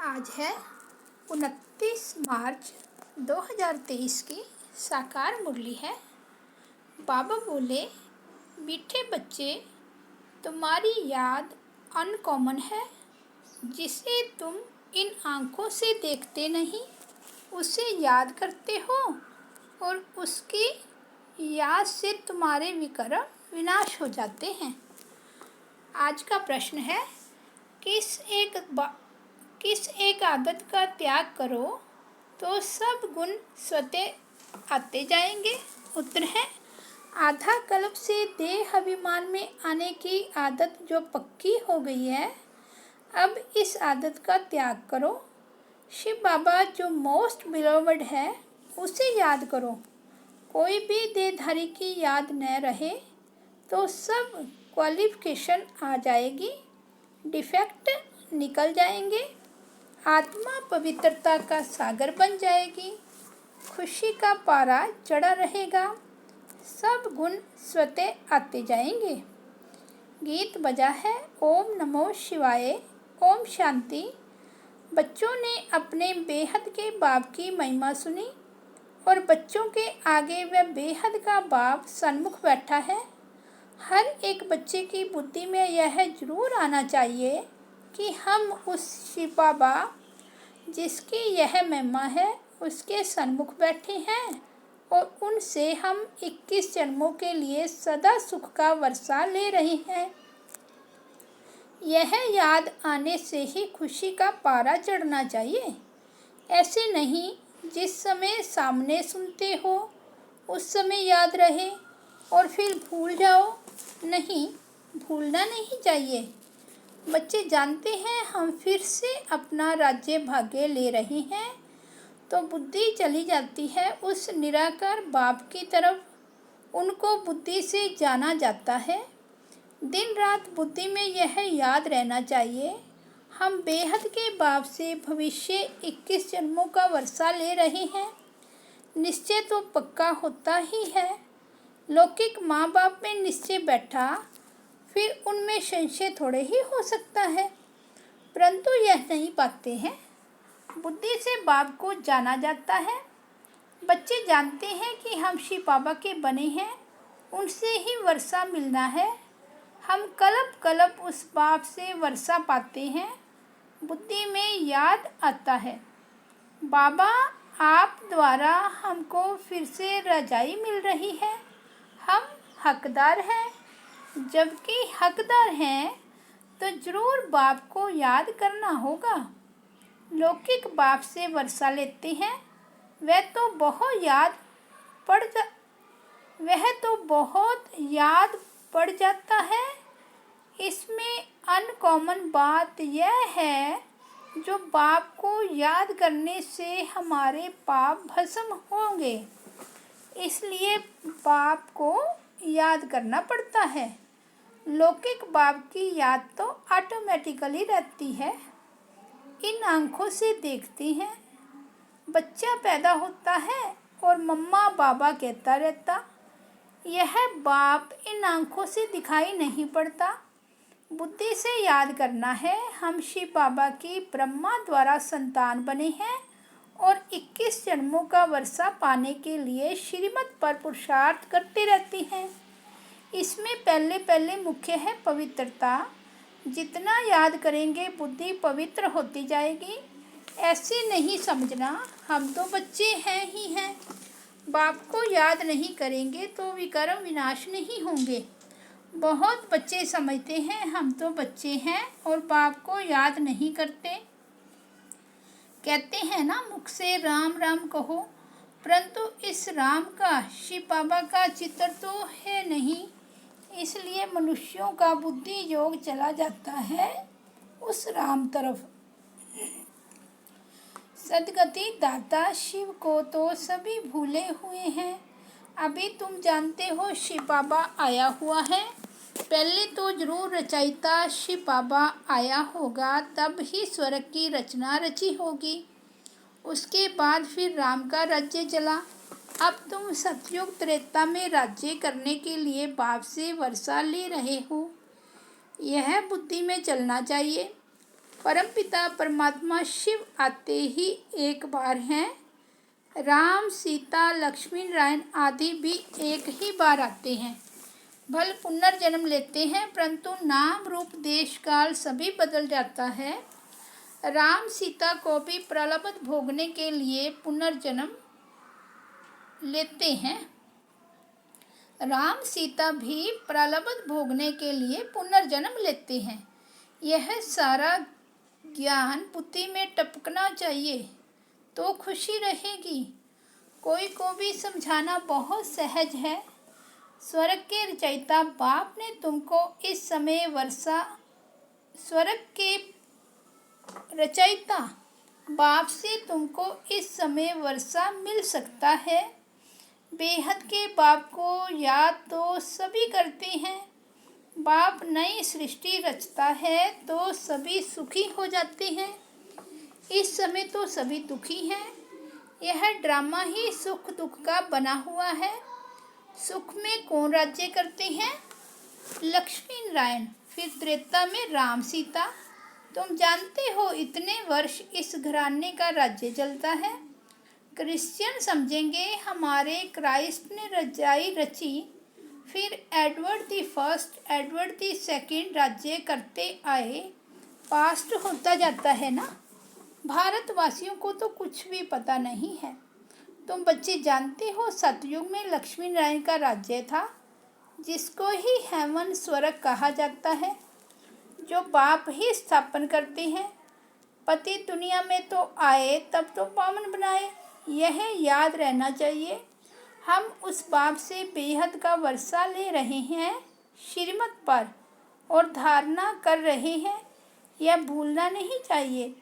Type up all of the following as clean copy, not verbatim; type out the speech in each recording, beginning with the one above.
आज है 29 मार्च 2023 की साकार मुरली है। बाबा बोले, मीठे बच्चे, तुम्हारी याद अनकॉमन है। जिसे तुम इन आँखों से देखते नहीं उसे याद करते हो और उसकी याद से तुम्हारे विक्रम विनाश हो जाते हैं। आज का प्रश्न है, किस एक आदत का त्याग करो तो सब गुण स्वतः आते जाएंगे। उत्तर है, आधा कल्प से देह अभिमान में आने की आदत जो पक्की हो गई है, अब इस आदत का त्याग करो। शिव बाबा जो मोस्ट बिलोवड है उसे याद करो। कोई भी देहधारी की याद न रहे तो सब क्वालिफिकेशन आ जाएगी, डिफेक्ट निकल जाएंगे, आत्मा पवित्रता का सागर बन जाएगी, खुशी का पारा चढ़ा रहेगा, सब गुण स्वतः आते जाएंगे। गीत बजा है ओम नमो शिवाय, ओम शांति। बच्चों ने अपने बेहद के बाप की महिमा सुनी और बच्चों के आगे वह बेहद का बाप सन्मुख बैठा है। हर एक बच्चे की बुद्धि में यह जरूर आना चाहिए कि हम उस शिव बाबा जिसकी यह महिमा है उसके सन्मुख बैठे हैं और उनसे हम 21 जन्मों के लिए सदा सुख का वर्षा ले रहे हैं। यह याद आने से ही खुशी का पारा चढ़ना चाहिए। ऐसे नहीं जिस समय सामने सुनते हो उस समय याद रहे और फिर भूल जाओ। नहीं, भूलना नहीं चाहिए। बच्चे जानते हैं हम फिर से अपना राज्य भाग्य ले रहे हैं तो बुद्धि चली जाती है उस निराकार बाप की तरफ। उनको बुद्धि से जाना जाता है। दिन रात बुद्धि में यह याद रहना चाहिए, हम बेहद के बाप से भविष्य 21 जन्मों का वर्षा ले रहे हैं। निश्चय तो पक्का होता ही है। लौकिक माँ बाप में निश्चय बैठा फिर उनमें संशय थोड़े ही हो सकता है, परंतु यह नहीं पाते हैं। बुद्धि से बाप को जाना जाता है। बच्चे जानते हैं कि हम शिव बाबा के बने हैं, उनसे ही वर्षा मिलना है। हम कल्प कल्प उस बाप से वर्षा पाते हैं। बुद्धि में याद आता है, बाबा आप द्वारा हमको फिर से रजाई मिल रही है, हम हकदार हैं। जबकि हकदार हैं तो जरूर बाप को याद करना होगा। लौकिक बाप से वर्षा लेते हैं, वह तो बहुत याद पड़ जाता है। इसमें अनकॉमन बात यह है, जो बाप को याद करने से हमारे पाप भस्म होंगे, इसलिए बाप को याद करना पड़ता है। लौकिक बाप की याद तो ऑटोमेटिकली रहती है। इन आँखों से देखते हैं। बच्चा पैदा होता है और मम्मा बाबा कहता रहता, यह बाप इन आँखों से दिखाई नहीं पड़ता। बुद्धि से याद करना है, हम शिव बाबा की ब्रह्मा द्वारा संतान बने हैं और 21 जन्मों का वर्षा पाने के लिए श्रीमत पर पुरुषार्थ करते रहते हैं। इसमें पहले मुख्य है पवित्रता। जितना याद करेंगे बुद्धि पवित्र होती जाएगी। ऐसे नहीं समझना हम तो बच्चे हैं ही हैं, बाप को याद नहीं करेंगे तो विक्रम विनाश नहीं होंगे। बहुत बच्चे समझते हैं हम तो बच्चे हैं और बाप को याद नहीं करते। कहते हैं ना, मुख से राम राम कहो, परंतु इस राम का शिव बाबा का चित्र तो है नहीं, इसलिए मनुष्यों का बुद्धि योग चला जाता है उस राम तरफ। सदगति दाता शिव को तो सभी भूले हुए हैं। अभी तुम जानते हो शिव बाबा आया हुआ है। पहले तो जरूर रचयिता शिव बाबा आया होगा, तब ही स्वर्ग की रचना रची होगी। उसके बाद फिर राम का राज्य चला। अब तुम सतयुग त्रेता में राज्य करने के लिए बाप से वर्षा ले रहे हो। यह बुद्धि में चलना चाहिए। परमपिता परमात्मा शिव आते ही एक बार हैं। राम, सीता, लक्ष्मी नारायण आदि भी एक ही बार आते हैं। भले पुनर्जन्म लेते हैं, परंतु नाम रूप देश काल सभी बदल जाता है। राम सीता को भी प्रलोभन भोगने के लिए पुनर्जन्म लेते हैं। राम सीता भी प्रलोभन भोगने के लिए पुनर्जन्म लेते हैं। यह सारा ज्ञान बुद्धि में टपकना चाहिए तो खुशी रहेगी। कोई को भी समझाना बहुत सहज है। स्वर्ग के रचयिता बाप ने तुमको इस समय वर्षा स्वर्ग के रचयिता बाप से तुमको इस समय वर्षा मिल सकता है। बेहद के बाप को याद तो सभी करते हैं। बाप नई सृष्टि रचता है तो सभी सुखी हो जाते हैं। इस समय तो सभी दुखी हैं। यह ड्रामा ही सुख दुख का बना हुआ है। सुख में कौन राज्य करते हैं? लक्ष्मी नारायण। फिर त्रेता में राम सीता। तुम जानते हो इतने वर्ष इस घराने का राज्य चलता है। क्रिश्चियन समझेंगे हमारे क्राइस्ट ने रजाई रची, फिर Edward the first, Edward the second राज्य करते आए। पास्ट होता जाता है ना। भारतवासियों को तो कुछ भी पता नहीं है। तुम बच्चे जानते हो सतयुग में लक्ष्मी नारायण का राज्य था, जिसको ही हेवन स्वर्ग कहा जाता है, जो बाप ही स्थापन करते हैं। पति दुनिया में तो आए तब तो पावन बनाए, यह याद रहना चाहिए। हम उस बाप से बेहद का वर्षा ले रहे हैं श्रीमत पर और धारणा कर रहे हैं, यह भूलना नहीं चाहिए।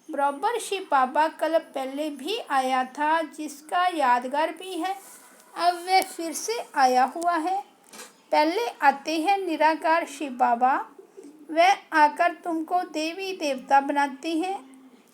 बराबर शिव बाबा कल पहले भी आया था, जिसका यादगार भी है। अब वह फिर से आया हुआ है। पहले आते हैं निराकार शिव बाबा, वह आकर तुमको देवी देवता बनाते हैं।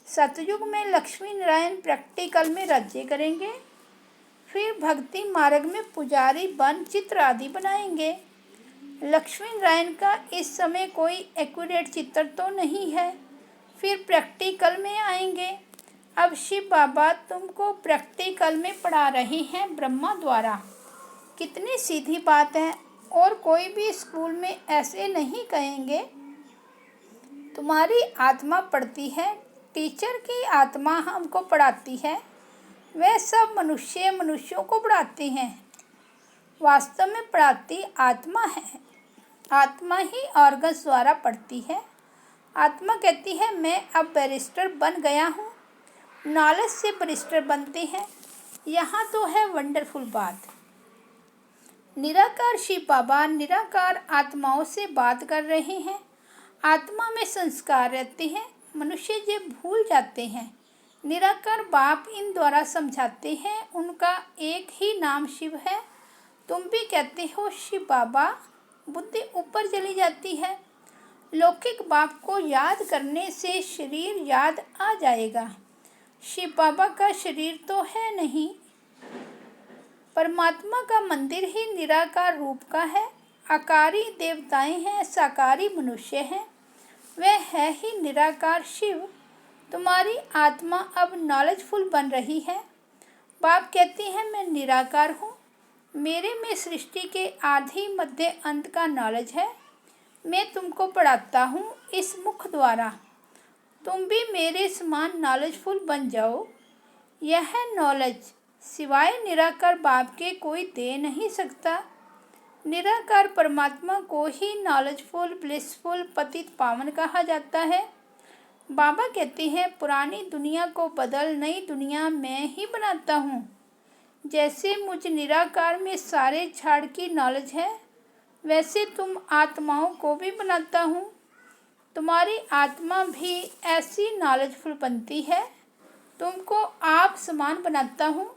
सतयुग में लक्ष्मी नारायण प्रैक्टिकल में राज्य करेंगे। फिर भक्ति मार्ग में पुजारी बन चित्र आदि बनाएंगे। लक्ष्मी नारायण का इस समय कोई एक्यूरेट चित्र तो नहीं है। फिर प्रैक्टिकल में आएंगे। अब शिव बाबा तुमको प्रैक्टिकल में पढ़ा रहे हैं ब्रह्मा द्वारा। कितनी सीधी बात है। और कोई भी स्कूल में ऐसे नहीं कहेंगे तुम्हारी आत्मा पढ़ती है, टीचर की आत्मा हमको पढ़ाती है। वह सब मनुष्यों को पढ़ाते हैं। वास्तव में पढ़ाती आत्मा है। आत्मा ही ऑर्गन्स द्वारा पढ़ती है। आत्मा कहती है मैं अब बैरिस्टर बन गया हूँ। नॉलेज से बैरिस्टर बनते हैं। यहाँ तो है वंडरफुल बात। निराकार शिव बाबा निराकार आत्माओं से बात कर रहे हैं। आत्मा में संस्कार रहते हैं, मनुष्य ये भूल जाते हैं। निराकार बाप इन द्वारा समझाते हैं। उनका एक ही नाम शिव है। तुम भी कहते हो शिव बाबा, बुद्धि ऊपर चली जाती है। लौकिक बाप को याद करने से शरीर याद आ जाएगा। शिव बाबा का शरीर तो है नहीं। परमात्मा का मंदिर ही निराकार रूप का है। आकारी देवताएं हैं, साकारी मनुष्य हैं। वह है ही निराकार शिव। तुम्हारी आत्मा अब नॉलेजफुल बन रही है। बाप कहती है मैं निराकार हूँ। मेरे में सृष्टि के आदि मध्य अंत का नॉलेज है। मैं तुमको पढ़ाता हूँ इस मुख द्वारा। तुम भी मेरे समान नॉलेजफुल बन जाओ। यह नॉलेज सिवाय निराकार बाप के कोई दे नहीं सकता। निराकार परमात्मा को ही नॉलेजफुल, ब्लिसफुल, पतित पावन कहा जाता है। बाबा कहते हैं पुरानी दुनिया को बदल नई दुनिया मैं ही बनाता हूँ। जैसे मुझ निराकार में सारे झाड़ की नॉलेज है, वैसे तुम आत्माओं को भी बनाता हूँ। तुम्हारी आत्मा भी ऐसी नॉलेजफुल बनती है। तुमको आप समान बनाता हूँ।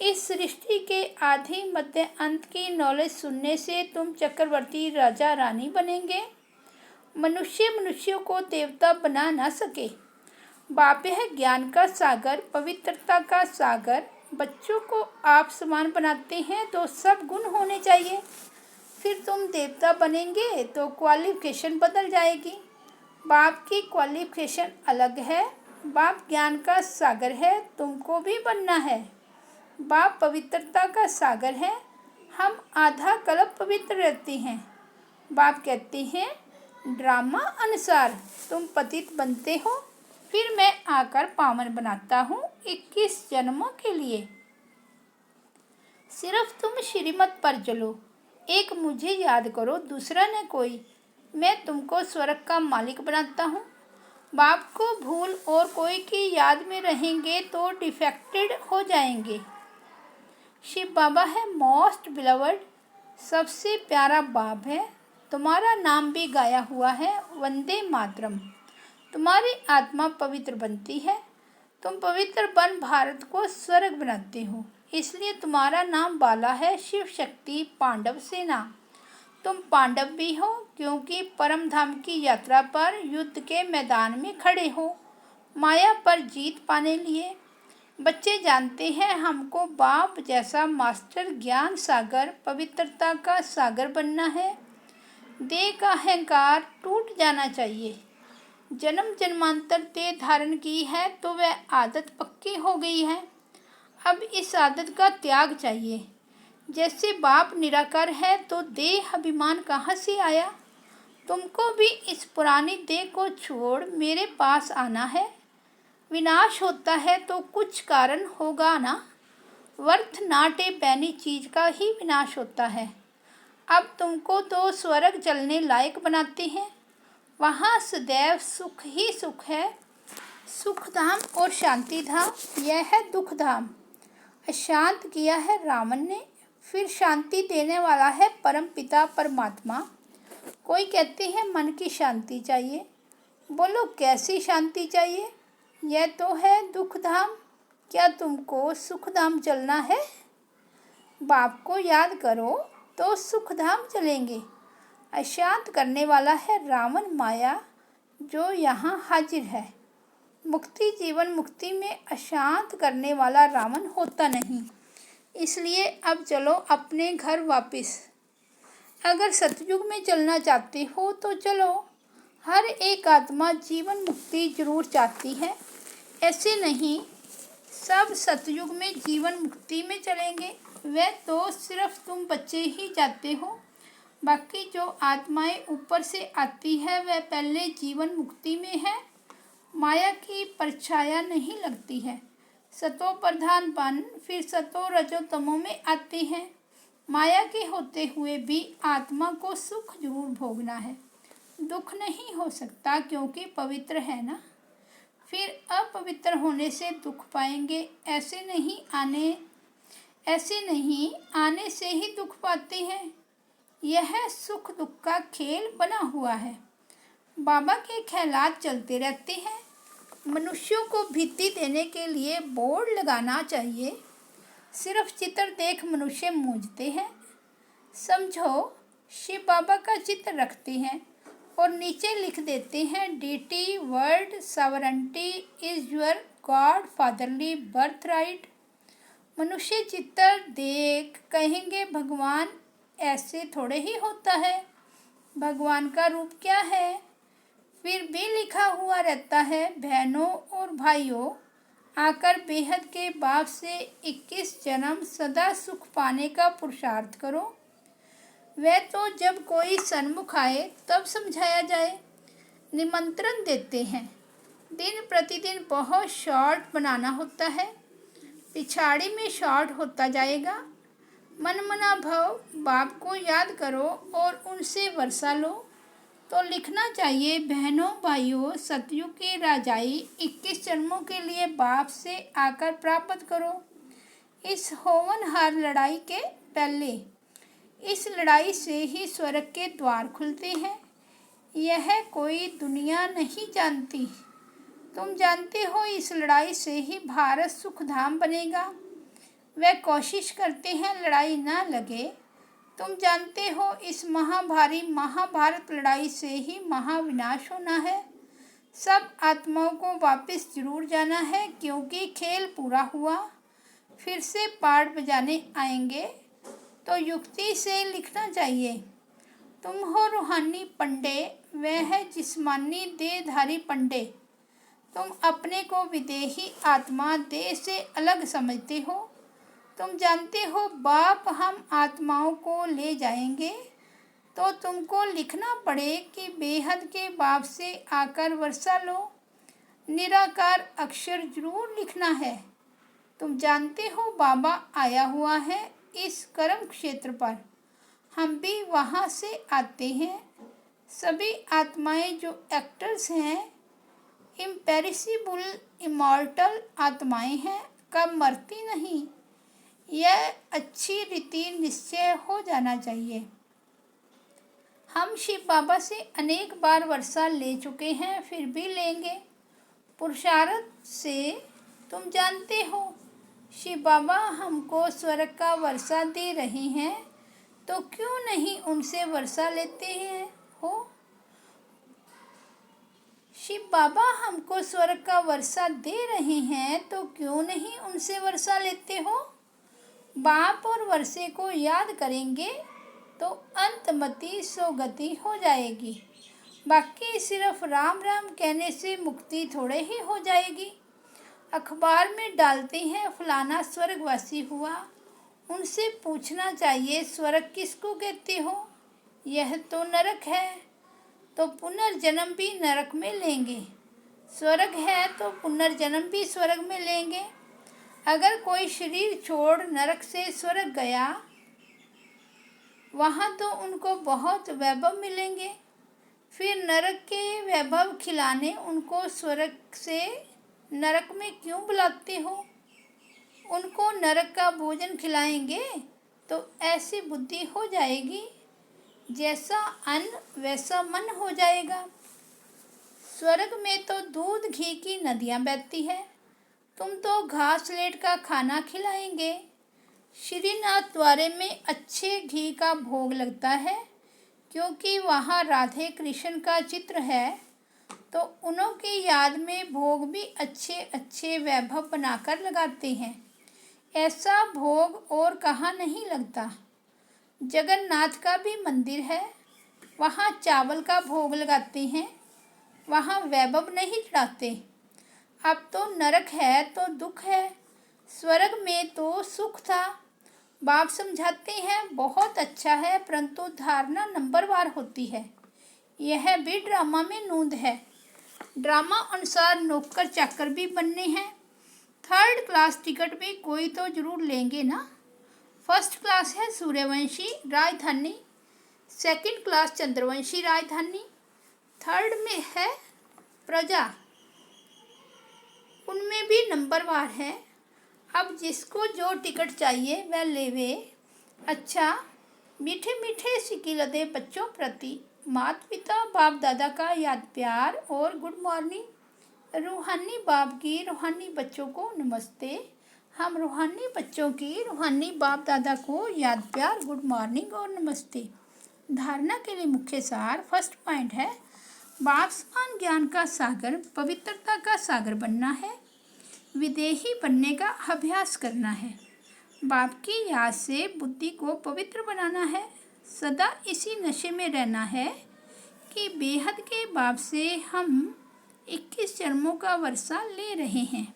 इस सृष्टि के आदि मध्य अंत की नॉलेज सुनने से तुम चक्रवर्ती राजा रानी बनेंगे। मनुष्यों को देवता बना ना सके। बाप है ज्ञान का सागर, पवित्रता का सागर। बच्चों को आप समान बनाते हैं तो सब गुण होने चाहिए। फिर तुम देवता बनेंगे तो क्वालिफिकेशन बदल जाएगी। बाप की क्वालिफिकेशन अलग है। बाप ज्ञान का सागर है, तुमको भी बनना है। बाप पवित्रता का सागर है, हम आधा कल्प पवित्र रहते हैं। बाप कहते हैं ड्रामा अनुसार तुम पतित बनते हो, फिर मैं आकर पावन बनाता हूँ 21 जन्मों के लिए। सिर्फ तुम श्रीमत पर चलो, एक मुझे याद करो, दूसरा न कोई। मैं तुमको स्वर्ग का मालिक बनाता हूँ। बाप को भूल और कोई की याद में रहेंगे तो डिफेक्टेड हो जाएंगे। शिव बाबा है मोस्ट बिलवर्ड, सबसे प्यारा बाप है। तुम्हारा नाम भी गाया हुआ है, वंदे मातरम। तुम्हारी आत्मा पवित्र बनती है, तुम पवित्र बन भारत को स्वर्ग बनाते हो, इसलिए तुम्हारा नाम बाला है। शिव शक्ति पांडव सेना, तुम पांडव भी हो क्योंकि परम धाम की यात्रा पर युद्ध के मैदान में खड़े हो, माया पर जीत पाने लिए। बच्चे जानते हैं हमको बाप जैसा मास्टर ज्ञान सागर पवित्रता का सागर बनना है। देह का अहंकार टूट जाना चाहिए। जन्म जन्मांतर देह धारण की है तो वह आदत पक्की हो गई है, अब इस आदत का त्याग चाहिए। जैसे बाप निराकार है तो देह अभिमान कहाँ से आया। तुमको भी इस पुरानी देह को छोड़ मेरे पास आना है। विनाश होता है तो कुछ कारण होगा ना, वर्थ नाट ए पैनी चीज का ही विनाश होता है। अब तुमको तो स्वर्ग चलने लायक बनाते हैं, वहाँ सदैव सुख ही सुख है। सुख धाम और शांति धाम, यह है दुख धाम। अशांत किया है रावण ने, फिर शांति देने वाला है परम पिता परमात्मा। कोई कहते हैं मन की शांति चाहिए, बोलो कैसी शांति चाहिए। यह तो है दुख धाम, क्या तुमको सुख धाम चलना है। बाप को याद करो तो सुख धाम चलेंगे। अशांत करने वाला है रावण माया जो यहाँ हाजिर है। मुक्ति जीवन मुक्ति में अशांत करने वाला रावण होता नहीं, इसलिए अब चलो अपने घर वापस। अगर सतयुग में चलना चाहते हो तो चलो, हर एक आत्मा जीवन मुक्ति जरूर चाहती है। ऐसे नहीं सब सतयुग में जीवन मुक्ति में चलेंगे, वह तो सिर्फ तुम बच्चे ही जाते हो। बाकी जो आत्माएं ऊपर से आती है वह पहले जीवन मुक्ति में है। माया की परछाया नहीं लगती है। सतो प्रधान बन फिर सतो रजो तमो में आते हैं। माया के होते हुए भी आत्मा को सुख जरूर भोगना है। दुख नहीं हो सकता क्योंकि पवित्र है ना। फिर अपवित्र होने से दुख पाएंगे, ऐसे नहीं आने से ही दुख पाते हैं। यह सुख दुख का खेल बना हुआ है। बाबा के ख्यालात चलते रहते हैं। मनुष्यों को भीति देने के लिए बोर्ड लगाना चाहिए। सिर्फ चित्र देख मनुष्य मूंझते हैं। समझो शिव बाबा का चित्र रखते हैं और नीचे लिख देते हैं deity world sovereignty is your god fatherly birth right. मनुष्य चित्र देख कहेंगे भगवान ऐसे थोड़े ही होता है, भगवान का रूप क्या है। फिर भी लिखा हुआ रहता है बहनों और भाइयों, आकर बेहद के बाप से 21 जन्म सदा सुख पाने का पुरुषार्थ करो। वह तो जब कोई सन्मुख आए तब समझाया जाए। निमंत्रण देते हैं, दिन प्रतिदिन बहुत शॉर्ट बनाना होता है, पिछाड़ी में शॉर्ट होता जाएगा। मन मना भव, बाप को याद करो और उनसे वर्षा लो। तो लिखना चाहिए बहनों भाइयों, सतयुग की राजाई 21 जन्मों के लिए बाप से आकर प्राप्त करो। इस होवनहार लड़ाई के पहले, इस लड़ाई से ही स्वर्ग के द्वार खुलते हैं। यह कोई दुनिया नहीं जानती, तुम जानते हो। इस लड़ाई से ही भारत सुखधाम बनेगा। वे कोशिश करते हैं लड़ाई ना लगे, तुम जानते हो। इस महाभारी महाभारत लड़ाई से ही महाविनाश होना है। सब आत्माओं को वापस जरूर जाना है क्योंकि खेल पूरा हुआ। फिर से पाठ बजाने आएंगे तो युक्ति से लिखना चाहिए। तुम हो रूहानी पंडे, वह है जिस्मानी देहधारी पंडे। तुम अपने को विदेही आत्मा देह से अलग समझते हो। तुम जानते हो बाप हम आत्माओं को ले जाएंगे, तो तुमको लिखना पड़े कि बेहद के बाप से आकर वर्षा लो। निराकार अक्षर जरूर लिखना है। तुम जानते हो बाबा आया हुआ है इस कर्म क्षेत्र पर, हम भी वहाँ से आते हैं। सभी आत्माएं जो एक्टर्स हैं, इम्पेरिसिबल इमॉर्टल आत्माएं हैं, कब मरती नहीं। यह अच्छी रीति निश्चय हो जाना चाहिए। हम शिव बाबा से अनेक बार वर्षा ले चुके हैं, फिर भी लेंगे पुरुषार्थ से। तुम जानते हो शिव बाबा हमको स्वर्ग का वर्षा दे रहे हैं, तो क्यों नहीं उनसे वर्षा लेते हैं हो। शिव बाबा हमको स्वर्ग का वर्षा दे रहे हैं, तो क्यों नहीं उनसे वर्षा लेते हो। बाप और वर्षे को याद करेंगे तो अंतमति सोगति हो जाएगी। बाकी सिर्फ राम राम कहने से मुक्ति थोड़े ही हो जाएगी। अखबार में डालते हैं फलाना स्वर्गवासी हुआ, उनसे पूछना चाहिए स्वर्ग किसको कहते हो। यह तो नरक है, तो पुनर्जन्म भी नरक में लेंगे। स्वर्ग है तो पुनर्जन्म भी स्वर्ग में लेंगे। अगर कोई शरीर छोड़ नरक से स्वर्ग गया, वहाँ तो उनको बहुत वैभव मिलेंगे। फिर नरक के वैभव खिलाने उनको स्वर्ग से नरक में क्यों बुलाते हो। उनको नरक का भोजन खिलाएंगे तो ऐसी बुद्धि हो जाएगी, जैसा अन्न वैसा मन हो जाएगा। स्वर्ग में तो दूध घी की नदियाँ बहती है, तुम तो घास लेट का खाना खिलाएंगे। श्रीनाथ द्वारे में अच्छे घी का भोग लगता है, क्योंकि वहाँ राधे कृष्ण का चित्र है, तो उन्हों की याद में भोग भी अच्छे अच्छे वैभव बनाकर लगाते हैं। ऐसा भोग और कहाँ नहीं लगता। जगन्नाथ का भी मंदिर है, वहाँ चावल का भोग लगाते हैं, वहाँ वैभव नहीं चढ़ाते। अब तो नरक है तो दुख है, स्वर्ग में तो सुख था। बाप समझाते हैं बहुत अच्छा है, परंतु धारणा नंबरवार होती है। यह भी ड्रामा में नूंद है। ड्रामा अनुसार नौकर चाकर भी बनने हैं। 3rd क्लास टिकट भी कोई तो जरूर लेंगे ना। 1st क्लास है सूर्यवंशी राजधानी, 2nd क्लास चंद्रवंशी राजधानी, 3rd में है प्रजा, उनमें भी नंबरवार है। अब जिसको जो टिकट चाहिए वह लेवे। अच्छा, मीठे मीठे सिकिलदे बच्चों प्रति माता पिता बाप दादा का याद प्यार और गुड मॉर्निंग। रूहानी बाप की रूहानी बच्चों को नमस्ते। हम रूहानी बच्चों की रूहानी बाप दादा को याद प्यार गुड मॉर्निंग और नमस्ते। धारणा के लिए मुख्य सार 1st पॉइंट है, बाप समान ज्ञान का सागर पवित्रता का सागर बनना है। विदेही बनने का अभ्यास करना है। बाप की याद से बुद्धि को पवित्र बनाना है। सदा इसी नशे में रहना है कि बेहद के बाप से हम 21 जन्मों का वर्षा ले रहे हैं।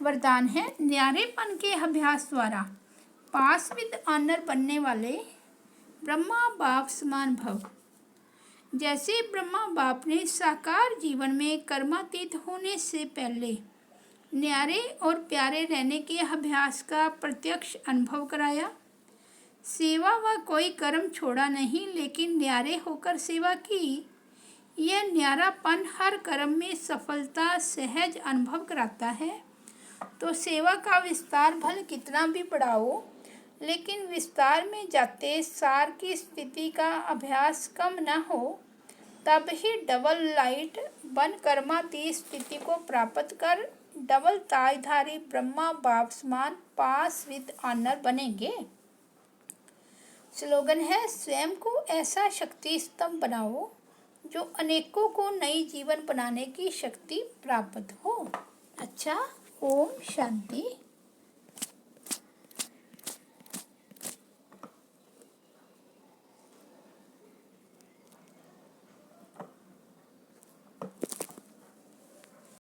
वरदान है न्यारेपन के अभ्यास द्वारा पास विद ऑनर बनने वाले ब्रह्मा बाप समान भव। जैसे ब्रह्मा बाप ने साकार जीवन में कर्मातीत होने से पहले न्यारे और प्यारे रहने के अभ्यास का प्रत्यक्ष अनुभव कराया। सेवा व कोई कर्म छोड़ा नहीं, लेकिन न्यारे होकर सेवा की। यह न्यारापन हर कर्म में सफलता सहज अनुभव कराता है। तो सेवा का विस्तार भले कितना भी बढ़ाओ, लेकिन विस्तार में जाते सार की स्थिति का अभ्यास कम न हो, तब ही डबल लाइट बन कर्मातीत स्थिति को प्राप्त कर डबल ताजधारी ब्रह्मा बाप समान पास विद ऑनर बनेंगे। स्लोगन है स्वयं को ऐसा शक्ति स्तंभ बनाओ जो अनेकों को नई जीवन बनाने की शक्ति प्राप्त हो। अच्छा, ओम शांति।